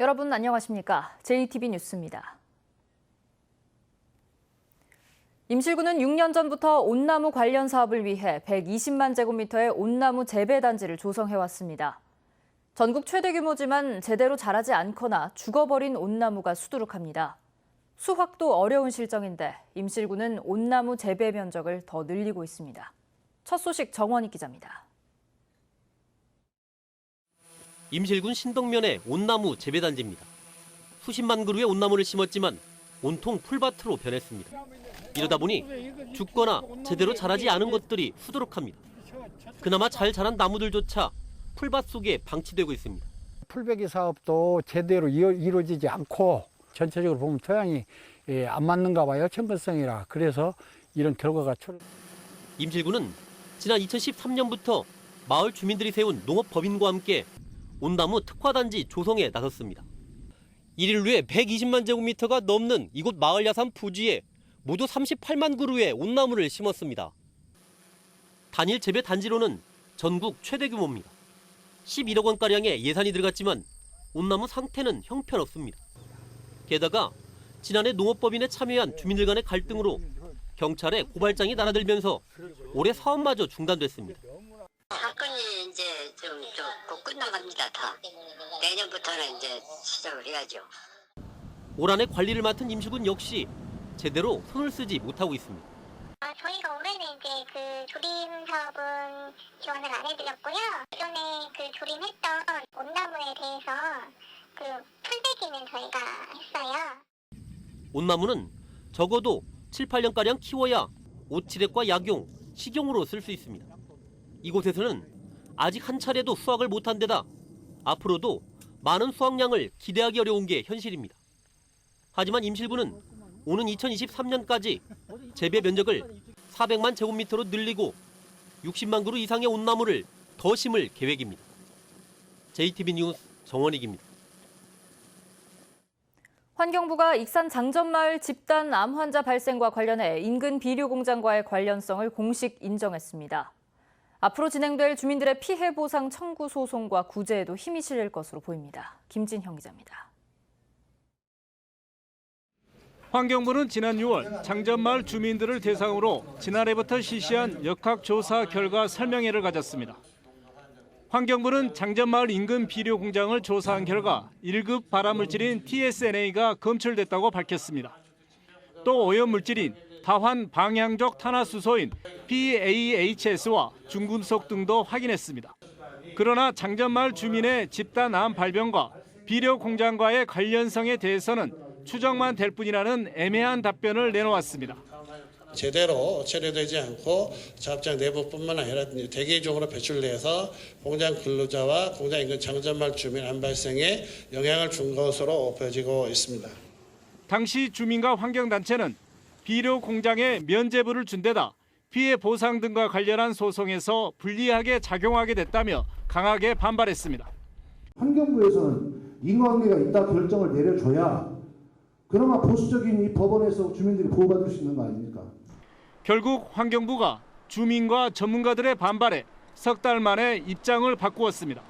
여러분 안녕하십니까? JTB 뉴스입니다. 임실군은 6년 전부터 온나무 관련 사업을 위해 120만 제곱미터의 온나무 재배단지를 조성해왔습니다. 전국 최대 규모지만 제대로 자라지 않거나 죽어버린 온나무가 수두룩합니다. 수확도 어려운 실정인데 임실군은 온나무 재배 면적을 더 늘리고 있습니다. 첫 소식 정원익 기자입니다. 임실군 신덕면의 온나무 재배단지입니다. 수십만 그루의 온나무를 심었지만 온통 풀밭으로 변했습니다. 이러다 보니 죽거나 제대로 자라지 않은 것들이 수두룩합니다. 그나마 잘 자란 나무들조차 풀밭 속에 방치되고 있습니다. 풀베기 사업도 제대로 이루어지지 않고 전체적으로 보면 토양이 안 맞는가 봐요. 청근성이라. 그래서 이런 결과가 임실군은 지난 2013년부터 마을 주민들이 세운 농업법인과 함께 온나무 특화단지 조성에 나섰습니다. 1인류에 120만 제곱미터가 넘는 이곳 마을 야산 부지에 모두 38만 그루의 온나무를 심었습니다. 단일 재배 단지로는 전국 최대 규모입니다. 11억 원가량의 예산이 들어갔지만 온나무 상태는 형편없습니다. 게다가 지난해 농업법인에 참여한 주민들 간의 갈등으로 경찰에 고발장이 날아들면서 올해 사업마저 중단됐습니다. 사건이 이제 곧 끝나갑니다. 다. 내년부터는 이제 시작을 해야죠. 올 한해 관리를 맡은 임실군 역시 제대로 손을 쓰지 못하고 있습니다. 저희가 올해는 이제 그 조림 사업은 지원을 안 해드렸고요. 기존에 그 조림했던 온나무에 대해서 그 풀베기는 저희가 했어요. 온나무는 적어도 7, 8년가량 키워야 오치렉과 약용, 식용으로 쓸 수 있습니다. 이곳에서는 아직 한 차례도 수확을 못한 데다 앞으로도 많은 수확량을 기대하기 어려운 게 현실입니다. 하지만 임실군은 오는 2023년까지 재배 면적을 400만 제곱미터로 늘리고 60만 그루 이상의 온나무를 더 심을 계획입니다. JTB 뉴스 정원익입니다. 환경부가 익산 장전마을 집단 암 환자 발생과 관련해 인근 비료 공장과의 관련성을 공식 인정했습니다. 앞으로 진행될 주민들의 피해 보상 청구 소송과 구제에도 힘이 실릴 것으로 보입니다. 김진형 기자입니다. 환경부는 지난 6월 장전마을 주민들을 대상으로 지난해부터 실시한 역학조사 결과 설명회를 가졌습니다. 환경부는 장전마을 인근 비료 공장을 조사한 결과 1급 발암물질인 TSNA가 검출됐다고 밝혔습니다. 또 오염물질인 다환 방향적 탄화수소인 PAHS와 중금속 등도 확인했습니다. 그러나 장전마을 주민의 집단 암 발병과 비료 공장과의 관련성에 대해서는 추정만 될 뿐이라는 애매한 답변을 내놓았습니다. 제대로 처리되지 않고 작업장 내부뿐만 아니라 대기적으로 배출돼서 공장 근로자와 공장 인근 장전마을 주민 암 발생에 영향을 준 것으로 보여지고 있습니다. 당시 주민과 환경단체는 비료 공장에 면제부를 준 데다 피해 보상 등과 관련한 소송에서 불리하게 작용하게 됐다며 강하게 반발했습니다. 환경부에서는 인과관계가 있다 결정을 내려줘야 그나마 보수적인 이 법원에서 주민들이 보호받을 수 있는 거 아닙니까? 결국 환경부가 주민과 전문가들의 반발에 석 달 만에 입장을 바꾸었습니다.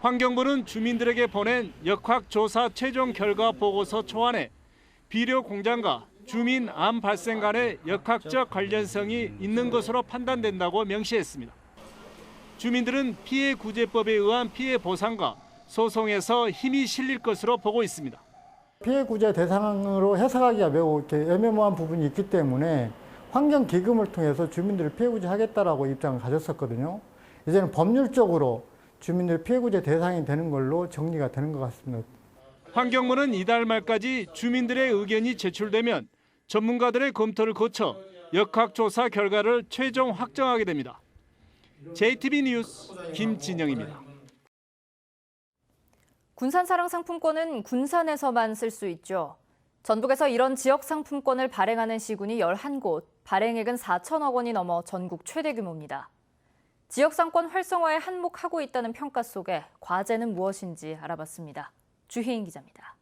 환경부는 주민들에게 보낸 역학조사 최종 결과 보고서 초안에 비료 공장과 주민 암 발생 간의 역학적 관련성이 있는 것으로 판단된다고 명시했습니다. 주민들은 피해구제법에 의한 피해 보상과 소송에서 힘이 실릴 것으로 보고 있습니다. 피해구제 대상으로 해석하기가 매우 애매모호한 부분이 있기 때문에 환경기금을 통해서 주민들을 피해구제하겠다라고 입장을 가졌었거든요. 이제는 법률적으로 주민들 피해구제 대상이 되는 걸로 정리가 되는 것 같습니다. 환경부는 이달 말까지 주민들의 의견이 제출되면 전문가들의 검토를 거쳐 역학조사 결과를 최종 확정하게 됩니다. JTB 뉴스 김진영입니다. 군산사랑 상품권은 군산에서만 쓸 수 있죠. 전북에서 이런 지역 상품권을 발행하는 시군이 11곳, 발행액은 4천억 원이 넘어 전국 최대 규모입니다. 지역상권 활성화에 한몫하고 있다는 평가 속에 과제는 무엇인지 알아봤습니다. 주희인 기자입니다.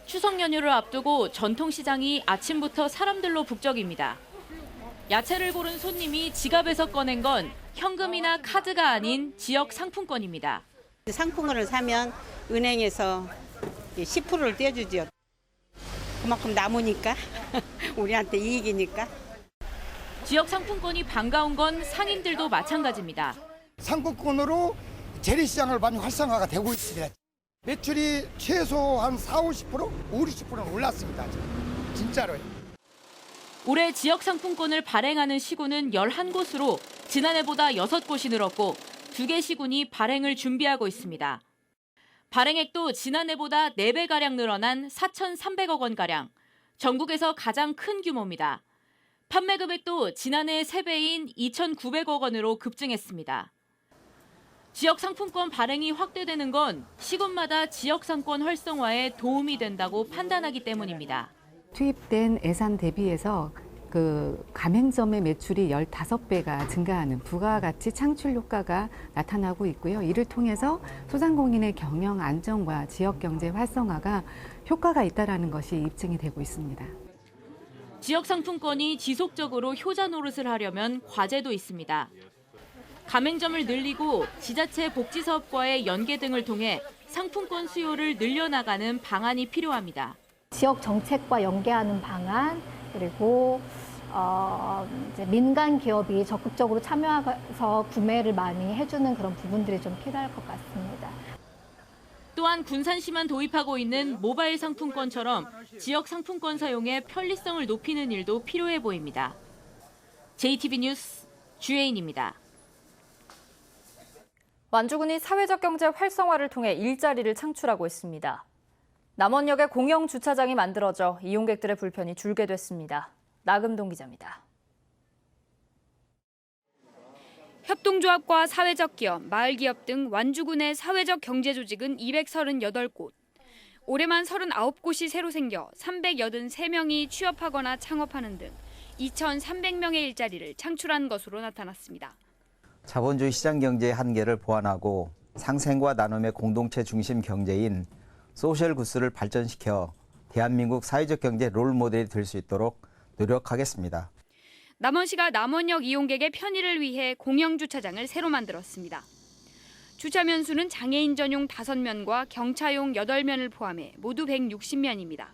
추석 연휴를 앞두고 전통시장이 아침부터 사람들로 북적입니다. 야채를 고른 손님이 지갑에서 꺼낸 건 현금이나 카드가 아닌 지역 상품권입니다. 상품권을 사면 은행에서 10%를 떼주죠. 그만큼 남으니까 우리한테 이익이니까. 지역 상품권이 반가운 건 상인들도 마찬가지입니다. 상품권으로 재래시장을 많이 활성화가 되고 있습니다. 매출이 최소 한 40-50%, 50-60%는 올랐습니다. 진짜로요. 올해 지역 상품권을 발행하는 시군은 11곳으로 지난해보다 6곳이 늘었고 2개 시군이 발행을 준비하고 있습니다. 발행액도 지난해보다 4배가량 늘어난 4,300억 원가량, 전국에서 가장 큰 규모입니다. 판매 금액도 지난해 3배인 2,900억 원으로 급증했습니다. 지역 상품권 발행이 확대되는 건 시군마다 지역 상권 활성화에 도움이 된다고 판단하기 때문입니다. 투입된 예산 대비해서 가맹점의 매출이 15배가 증가하는 부가가치 창출 효과가 나타나고 있고요. 이를 통해서 소상공인의 경영 안정과 지역 경제 활성화가 효과가 있다는 것이 입증이 되고 있습니다. 지역 상품권이 지속적으로 효자 노릇을 하려면 과제도 있습니다. 가맹점을 늘리고 지자체 복지사업과의 연계 등을 통해 상품권 수요를 늘려나가는 방안이 필요합니다. 지역 정책과 연계하는 방안, 그리고 이제 민간 기업이 적극적으로 참여해서 구매를 많이 해주는 그런 부분들이 좀 필요할 것 같습니다. 또한 군산시만 도입하고 있는 모바일 상품권처럼 지역 상품권 사용의 편리성을 높이는 일도 필요해 보입니다. JTB 뉴스 주혜인입니다. 완주군이 사회적 경제 활성화를 통해 일자리를 창출하고 있습니다. 남원역에 공영 주차장이 만들어져 이용객들의 불편이 줄게 됐습니다. 나금동 기자입니다. 협동조합과 사회적 기업, 마을기업 등 완주군의 사회적 경제 조직은 238곳. 올해만 39곳이 새로 생겨 383명이 취업하거나 창업하는 등 2,300명의 일자리를 창출한 것으로 나타났습니다. 자본주의 시장 경제의 한계를 보완하고 상생과 나눔의 공동체 중심 경제인 소셜 구스를 발전시켜 대한민국 사회적 경제 롤모델이 될 수 있도록 노력하겠습니다. 남원시가 남원역 이용객의 편의를 위해 공영 주차장을 새로 만들었습니다. 주차면 수는 장애인 전용 5면과 경차용 8면을 포함해 모두 160면입니다.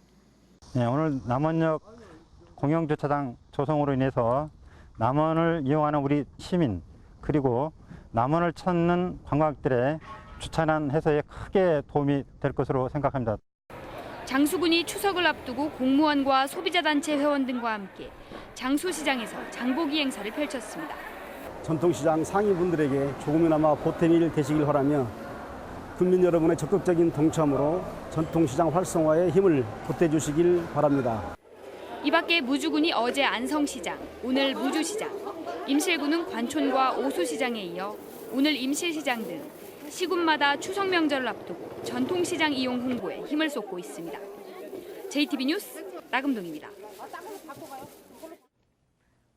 네, 오늘 남원역 공영주차장 조성으로 인해서 남원을 이용하는 우리 시민 그리고 남원을 찾는 관광객들의 주차난 해소에 크게 도움이 될 것으로 생각합니다. 장수군이 추석을 앞두고 공무원과 소비자단체 회원 등과 함께 장수시장에서 장보기 행사를 펼쳤습니다. 전통시장 상인분들에게 조금이나마 보탬이 되시길 바라며 국민 여러분의 적극적인 동참으로 전통시장 활성화에 힘을 보태주시길 바랍니다. 이 밖에 무주군이 어제 안성시장, 오늘 무주시장, 임실군은 관촌과 오수시장에 이어 오늘 임실시장 등 시군마다 추석 명절을 앞두고 전통시장 이용 홍보에 힘을 쏟고 있습니다. JTB 뉴스 나금동입니다.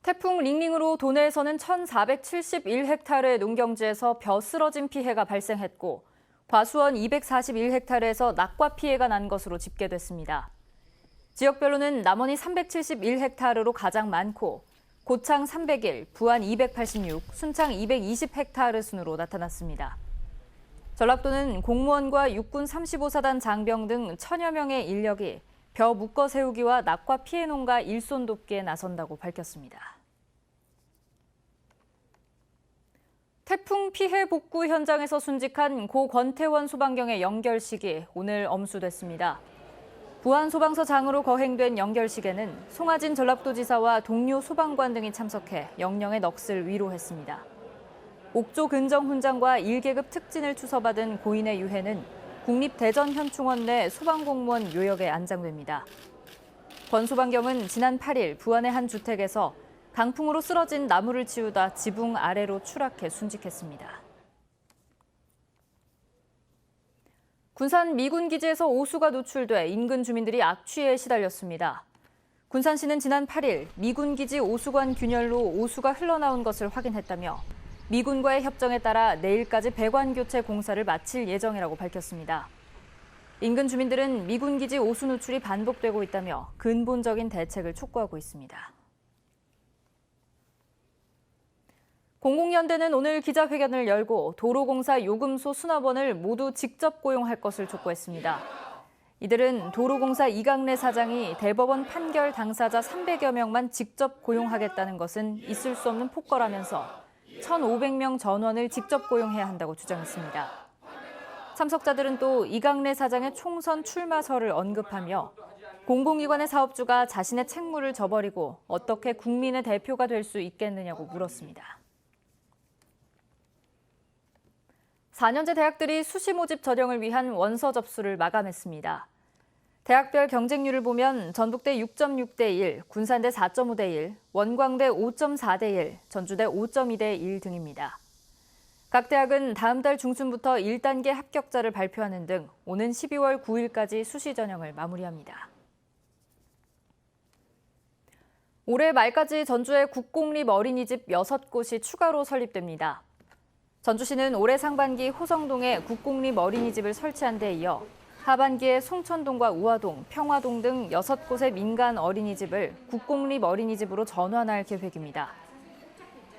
태풍 링링으로 도내에서는 1,471헥타르의 농경지에서 벼 쓰러진 피해가 발생했고 과수원 241헥타르에서 낙과 피해가 난 것으로 집계됐습니다. 지역별로는 남원이 371헥타르로 가장 많고 고창 301, 부안 286, 순창 220헥타르 순으로 나타났습니다. 전라도는 공무원과 육군 35사단 장병 등 1000여 명의 인력이 벼 묶어 세우기와 낙과 피해 농가 일손 돕기에 나선다고 밝혔습니다. 태풍 피해 복구 현장에서 순직한 고 권태원 소방경의 연결식이 오늘 엄수됐습니다. 부안소방서장으로 거행된 연결식에는 송하진 전라도지사와 동료 소방관 등이 참석해 영령의 넋을 위로했습니다. 옥조 근정훈장과 1계급 특진을 추서받은 고인의 유해는 국립대전현충원 내 소방공무원 요역에 안장됩니다. 권 소방경은 지난 8일 부안의 한 주택에서 강풍으로 쓰러진 나무를 치우다 지붕 아래로 추락해 순직했습니다. 군산 미군기지에서 오수가 노출돼 인근 주민들이 악취에 시달렸습니다. 군산시는 지난 8일 미군기지 오수관 균열로 오수가 흘러나온 것을 확인했다며 미군과의 협정에 따라 내일까지 배관 교체 공사를 마칠 예정이라고 밝혔습니다. 인근 주민들은 미군기지 오수 노출이 반복되고 있다며 근본적인 대책을 촉구하고 있습니다. 공공연대는 오늘 기자회견을 열고 도로공사 요금소 수납원을 모두 직접 고용할 것을 촉구했습니다. 이들은 도로공사 이강래 사장이 대법원 판결 당사자 300여 명만 직접 고용하겠다는 것은 있을 수 없는 폭거라면서 1,500명 전원을 직접 고용해야 한다고 주장했습니다. 참석자들은 또 이강래 사장의 총선 출마설을 언급하며 공공기관의 사업주가 자신의 책무를 저버리고 어떻게 국민의 대표가 될 수 있겠느냐고 물었습니다. 4년제 대학들이 수시 모집 전형을 위한 원서 접수를 마감했습니다. 대학별 경쟁률을 보면 전북대 6.6대 1, 군산대 4.5대 1, 원광대 5.4대 1, 전주대 5.2대 1 등입니다. 각 대학은 다음 달 중순부터 1단계 합격자를 발표하는 등 오는 12월 9일까지 수시 전형을 마무리합니다. 올해 말까지 전주에 국공립 어린이집 6곳이 추가로 설립됩니다. 전주시는 올해 상반기 호성동에 국공립 어린이집을 설치한 데 이어 하반기에 송천동과 우화동, 평화동 등 6곳의 민간 어린이집을 국공립 어린이집으로 전환할 계획입니다.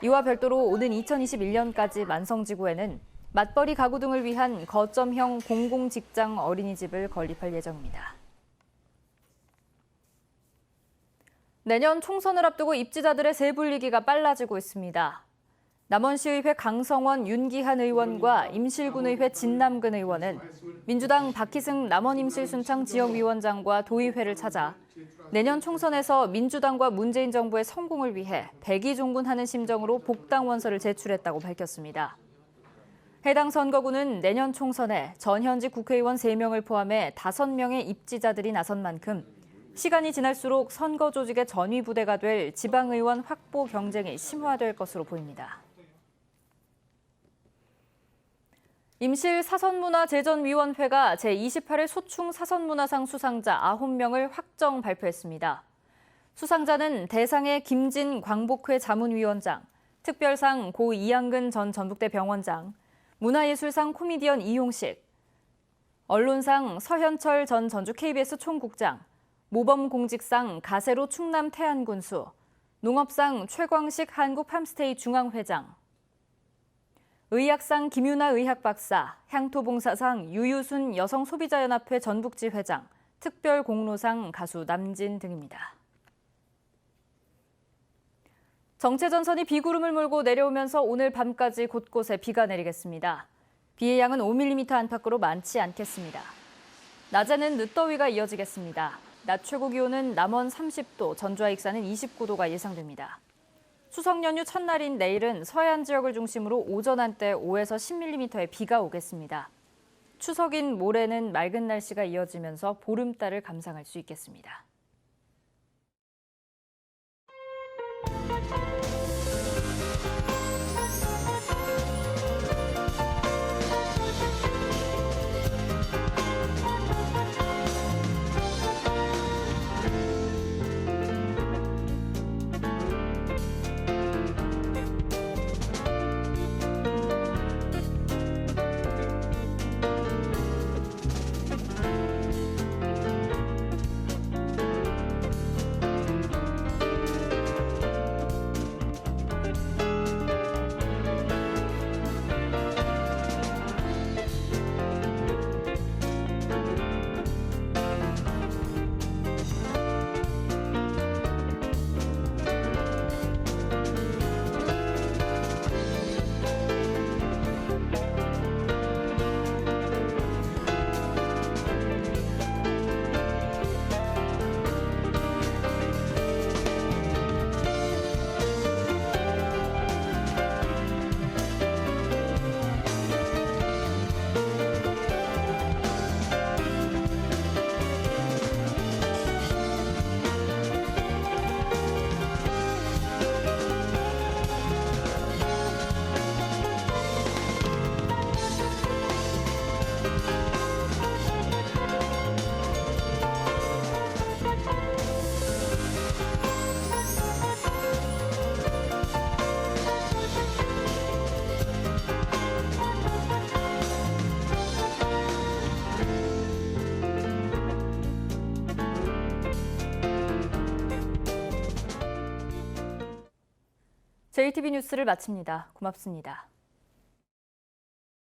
이와 별도로 오는 2021년까지 만성지구에는 맞벌이 가구 등을 위한 거점형 공공직장 어린이집을 건립할 예정입니다. 내년 총선을 앞두고 입지자들의 재분리기가 빨라지고 있습니다. 남원시의회 강성원, 윤기한 의원과 임실군의회 진남근 의원은 민주당 박희승 남원임실순창 지역위원장과 도의회를 찾아 내년 총선에서 민주당과 문재인 정부의 성공을 위해 백의종군하는 심정으로 복당 원서를 제출했다고 밝혔습니다. 해당 선거구는 내년 총선에 전현직 국회의원 3명을 포함해 5명의 입지자들이 나선 만큼 시간이 지날수록 선거 조직의 전위 부대가 될 지방의원 확보 경쟁이 심화될 것으로 보입니다. 임실 사선문화재전위원회가 제28회 소충 사선문화상 수상자 9명을 확정 발표했습니다. 수상자는 대상의 김진 광복회 자문위원장, 특별상 고 이양근 전 전북대 병원장, 문화예술상 코미디언 이용식, 언론상 서현철 전 전주 KBS 총국장, 모범공직상 가세로 충남 태안군수, 농업상 최광식 한국팜스테이 중앙회장, 의학상 김윤아 의학박사, 향토봉사상 유유순 여성소비자연합회 전북지 회장, 특별공로상 가수 남진 등입니다. 정체전선이 비구름을 몰고 내려오면서 오늘 밤까지 곳곳에 비가 내리겠습니다. 비의 양은 5mm 안팎으로 많지 않겠습니다. 낮에는 늦더위가 이어지겠습니다. 낮 최고 기온은 남원 30도, 전주와 익산은 29도가 예상됩니다. 추석 연휴 첫날인 내일은 서해안 지역을 중심으로 오전 한때 5에서 10mm의 비가 오겠습니다. 추석인 모레는 맑은 날씨가 이어지면서 보름달을 감상할 수 있겠습니다. JTB 뉴스를 마칩니다. 고맙습니다.